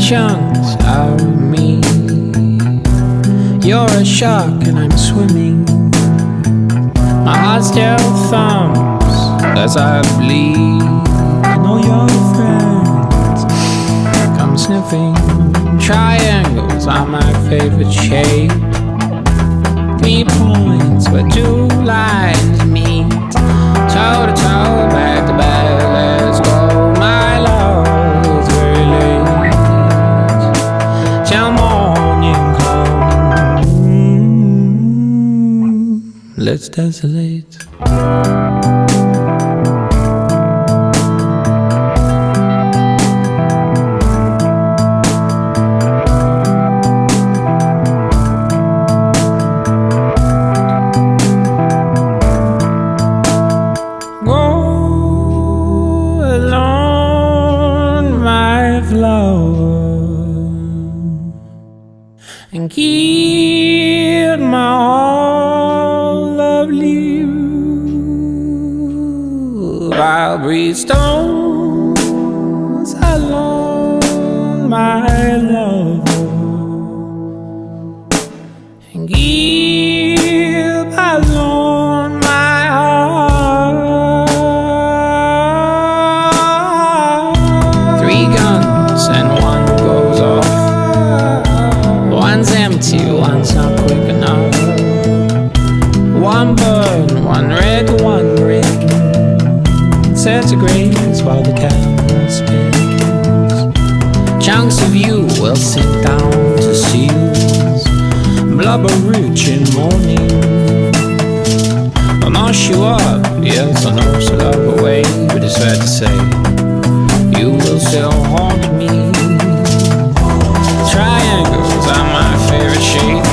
chunks out of me. You're a shark and I'm swimming. My heart still thumps as I bleed. And all your friends come sniffing. Triangles are my favorite shape. 3 points where 2 lines meet. Toe to toe, back to back, let's go. My love is very late till morning comes. Let's desolate. And keep my all of you. I'll breathe stones along my love, and keep alone my heart. 3 guns and 1 goes off. One's empty, one's not quick enough. 1 burn, 1 red, 1 green. Centigrades while the camera spins. Chunks of you will sink down to seals. Blubber rich in morning. I'll mash you up, yes I know so love away. But it's fair to say, you will still haunt me. Triangles are my favorite shape.